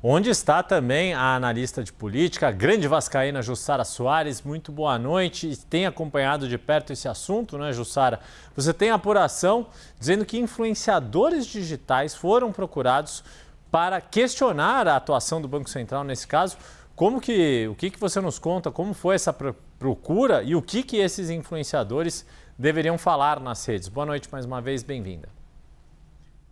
onde está também a analista de política, a grande vascaína Jussara Soares. Muito boa noite. Tem acompanhado de perto esse assunto, né, Jussara? Você tem apuração dizendo que influenciadores digitais foram procurados para questionar a atuação do Banco Central nesse caso. O que você nos conta? Como foi essa procura e o que esses influenciadores deveriam falar nas redes? Boa noite mais uma vez, bem-vinda.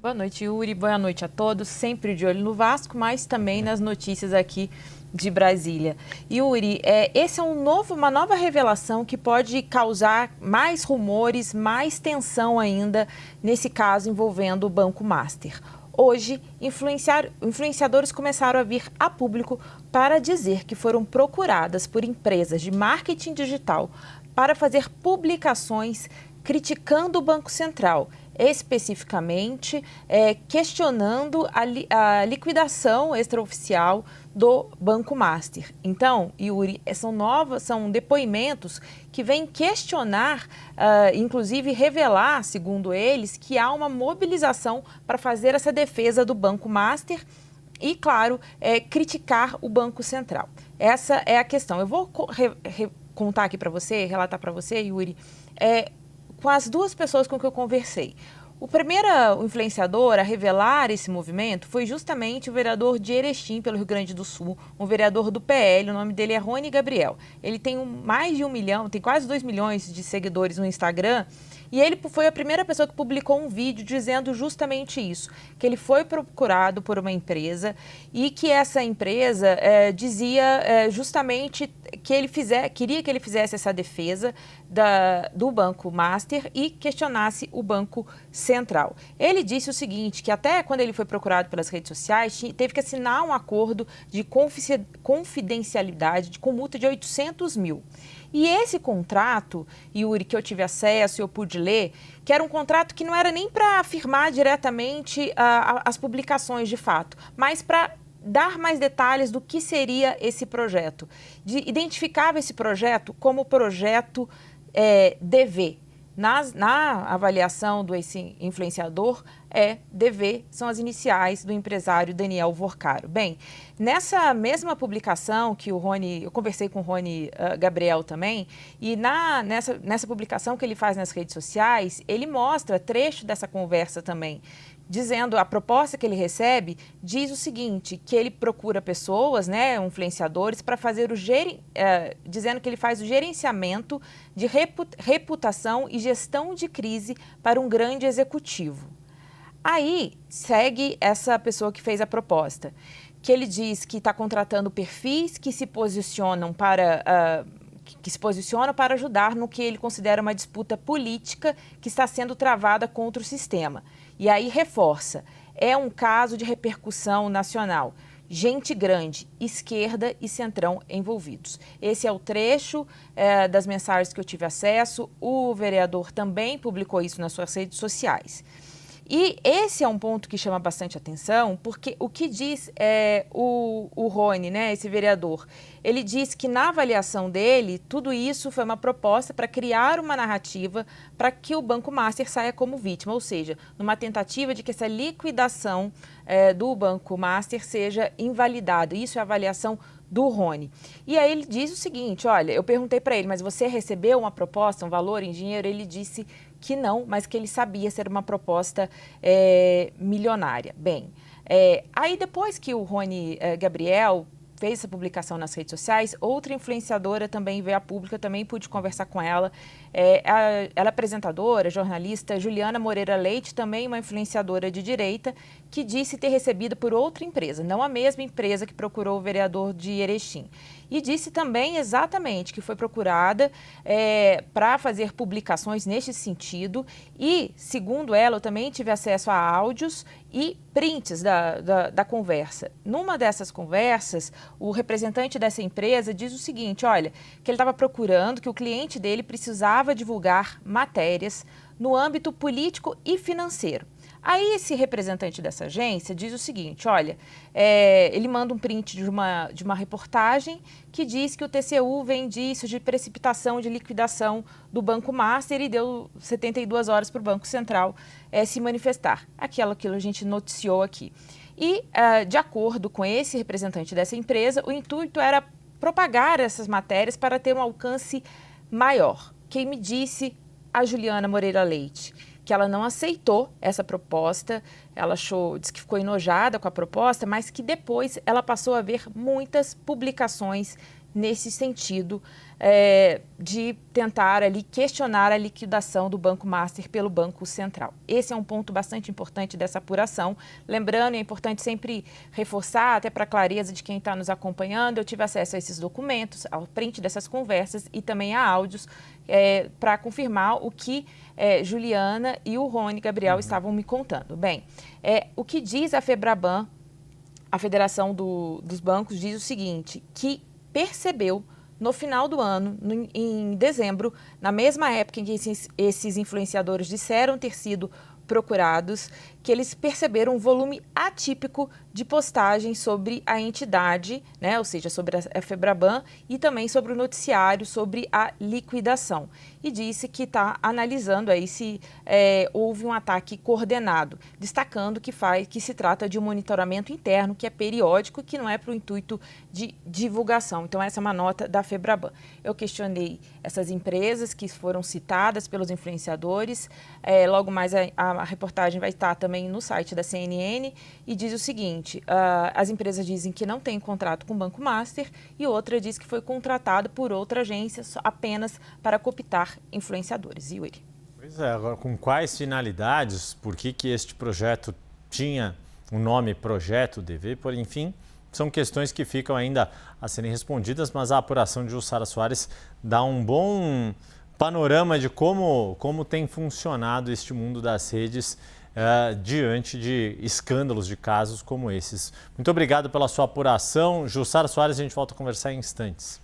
Boa noite, Yuri. Boa noite a todos. Sempre de olho no Vasco, mas também nas notícias aqui de Brasília. Yuri, esse é uma nova revelação que pode causar mais rumores, mais tensão ainda nesse caso envolvendo o Banco Master. Hoje, influenciadores começaram a vir a público para dizer que foram procuradas por empresas de marketing digital para fazer publicações criticando o Banco Central, especificamente questionando a liquidação extraoficial do Banco Master. Então, Yuri, são depoimentos que vêm questionar, inclusive revelar, segundo eles, que há uma mobilização para fazer essa defesa do Banco Master e, claro, criticar o Banco Central. Essa é a questão. Eu vou contar aqui para você, relatar para você, Yuri, com as duas pessoas com que eu conversei. O primeiro influenciador a revelar esse movimento foi justamente o vereador de Erechim, pelo Rio Grande do Sul, um vereador do PL, o nome dele é Rony Gabriel. Ele tem mais de 1 milhão, tem quase 2 milhões de seguidores no Instagram, e ele foi a primeira pessoa que publicou um vídeo dizendo justamente isso, que ele foi procurado por uma empresa e que essa empresa dizia justamente que queria que ele fizesse essa defesa do Banco Master e questionasse o Banco Central. Ele disse o seguinte, que até quando ele foi procurado pelas redes sociais, teve que assinar um acordo de confidencialidade com multa de 800 mil. E esse contrato, Yuri, que eu tive acesso e eu pude ler, que era um contrato que não era nem para afirmar diretamente as publicações de fato, mas para dar mais detalhes do que seria esse projeto. Identificava esse projeto como projeto DV. Na avaliação desse influenciador, DV são as iniciais do empresário Daniel Vorcaro. Bem, nessa mesma publicação que eu conversei com o Rony Gabriel também, e nessa publicação que ele faz nas redes sociais, ele mostra trecho dessa conversa também, dizendo, a proposta que ele recebe diz o seguinte, que ele procura pessoas, influenciadores, para fazer dizendo que ele faz o gerenciamento de reputação e gestão de crise para um grande executivo. Aí segue essa pessoa que fez a proposta, que ele diz que está contratando perfis que se posicionam para ajudar no que ele considera uma disputa política que está sendo travada contra o sistema. E aí reforça, é um caso de repercussão nacional. Gente grande, esquerda e centrão envolvidos. Esse é o trecho das mensagens que eu tive acesso. O vereador também publicou isso nas suas redes sociais. E esse é um ponto que chama bastante atenção, porque o que diz o Rony, esse vereador, ele diz que na avaliação dele, tudo isso foi uma proposta para criar uma narrativa para que o Banco Master saia como vítima, ou seja, numa tentativa de que essa liquidação do Banco Master seja invalidada. Isso é a avaliação do Rony. E aí ele diz o seguinte, olha, eu perguntei para ele, mas você recebeu uma proposta, um valor em dinheiro? Ele disse que não, mas que ele sabia ser uma proposta milionária. Bem, aí depois que o Rony Gabriel fez essa publicação nas redes sociais, outra influenciadora também veio a público, eu também pude conversar com ela. Ela é apresentadora, jornalista, Juliana Moreira Leite, também uma influenciadora de direita, que disse ter recebido por outra empresa, não a mesma empresa que procurou o vereador de Erechim. E disse também exatamente que foi procurada para fazer publicações neste sentido e, segundo ela, eu também tive acesso a áudios e prints da conversa. Numa dessas conversas, o representante dessa empresa diz o seguinte, olha, que ele estava procurando, que o cliente dele precisava divulgar matérias no âmbito político e financeiro. Aí esse representante dessa agência diz o seguinte, olha, ele manda um print de uma reportagem que diz que o TCU vê indícios de precipitação de liquidação do Banco Master e deu 72 horas para o Banco Central se manifestar. Aquilo a gente noticiou aqui. E, de acordo com esse representante dessa empresa, o intuito era propagar essas matérias para ter um alcance maior. Quem me disse? A Juliana Moreira Leite, que ela não aceitou essa proposta, ela disse que ficou enojada com a proposta, mas que depois ela passou a ver muitas publicações nesse sentido, de tentar ali questionar a liquidação do Banco Master pelo Banco Central. Esse é um ponto bastante importante dessa apuração. Lembrando, é importante sempre reforçar, até para a clareza de quem está nos acompanhando, eu tive acesso a esses documentos, ao print dessas conversas e também a áudios, para confirmar o que Juliana e o Rony Gabriel estavam me contando. Bem, o que diz a FEBRABAN, a Federação dos Bancos, diz o seguinte, que percebeu no final do ano, em dezembro, na mesma época em que esses influenciadores disseram ter sido procurados, que eles perceberam um volume atípico de postagens sobre a entidade, né, ou seja, sobre a FEBRABAN e também sobre o noticiário sobre a liquidação. E disse que está analisando aí se houve um ataque coordenado, destacando que se trata de um monitoramento interno que é periódico e que não é para o intuito de divulgação. Então, essa é uma nota da FEBRABAN. Eu questionei essas empresas que foram citadas pelos influenciadores, logo mais a reportagem vai estar também no site da CNN e diz o seguinte, as empresas dizem que não tem contrato com o Banco Master e outra diz que foi contratado por outra agência apenas para cooptar influenciadores. Yuri. Pois é, agora com quais finalidades, por que este projeto tinha o nome Projeto DV, enfim, são questões que ficam ainda a serem respondidas, mas a apuração de Jussara Soares dá um bom panorama de como tem funcionado este mundo das redes diante de escândalos, de casos como esses. Muito obrigado pela sua apuração. Jussara Soares, a gente volta a conversar em instantes.